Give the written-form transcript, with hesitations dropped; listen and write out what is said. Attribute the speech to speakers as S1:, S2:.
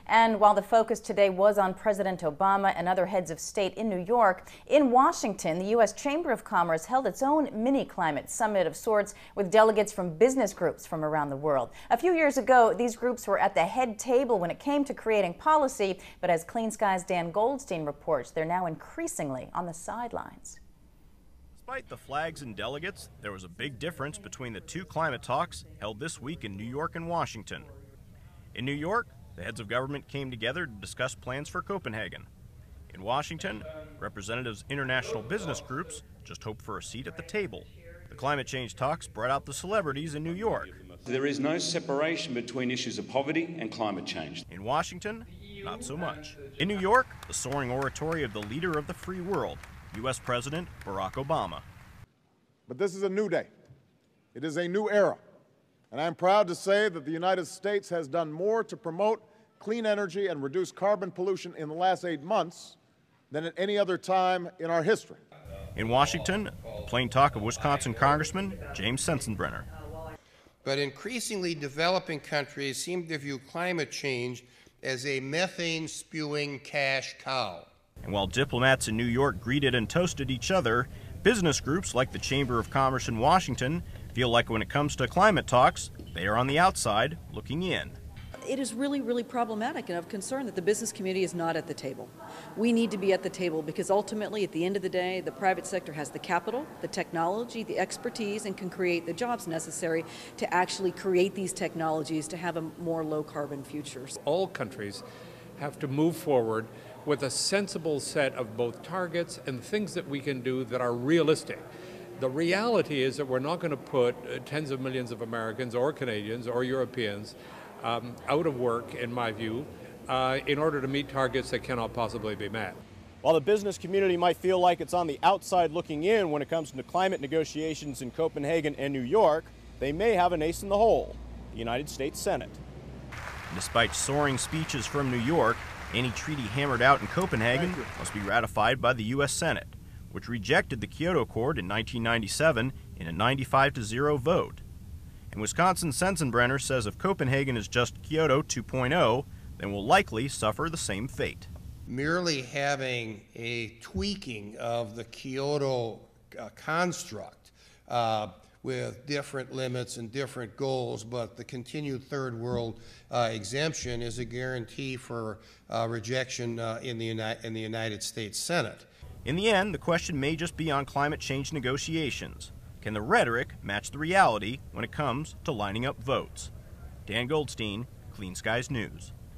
S1: And while the focus today was on President Obama and other heads of state in New York, in Washington, the U.S. Chamber of Commerce held its own mini-climate summit of sorts with delegates from business groups from around the world. A few years ago, these groups were at the head table when it came to creating policy, but as Clean Sky's Dan Goldstein reports, they're now increasingly on the sidelines.
S2: Despite the flags and delegates, there was a big difference between the two climate talks held this week in New York and Washington. In New York, the heads of government came together to discuss plans for Copenhagen. In Washington, representatives of international business groups just hoped for a seat at the table. The climate change talks brought out the celebrities in New York.
S3: There is no separation between issues of poverty and climate change.
S2: In Washington, not so much. In New York, the soaring oratory of the leader of the free world, U.S. President Barack Obama.
S4: But this is a new day. It is a new era. And I'm proud to say that the United States has done more to promote clean energy and reduce carbon pollution in the last 8 months than at any other time in our history.
S2: In Washington, plain talk of Wisconsin Congressman James Sensenbrenner.
S5: But increasingly developing countries seem to view climate change as a methane-spewing cash cow.
S2: And while diplomats in New York greeted and toasted each other, business groups like the Chamber of Commerce in Washington feel like when it comes to climate talks, they are on the outside looking in.
S6: It is really problematic and of concern that the business community is not at the table. We need to be at the table because ultimately, at the end of the day, the private sector has the capital, the technology, the expertise, and can create the jobs necessary to actually create these technologies to have a more low-carbon future.
S7: All countries have to move forward with a sensible set of both targets and things that we can do that are realistic. The reality is that we're not going to put tens of millions of Americans or Canadians or Europeans out of work, in my view, in order to meet targets that cannot possibly be met.
S2: While the business community might feel like it's on the outside looking in when it comes to climate negotiations in Copenhagen and New York, they may have an ace in the hole, the United States Senate. Despite soaring speeches from New York, any treaty hammered out in Copenhagen must be ratified by the U.S. Senate, which rejected the Kyoto Accord in 1997 in a 95-0 vote. And Wisconsin Sensenbrenner says if Copenhagen is just Kyoto 2.0, then we'll likely suffer the same fate.
S5: Merely having a tweaking of the Kyoto construct with different limits and different goals, but the continued third world exemption is a guarantee for rejection in the United States Senate.
S2: In the end, the question may just be on climate change negotiations. Can the rhetoric match the reality when it comes to lining up votes? Dan Goldstein, Clean Skies News.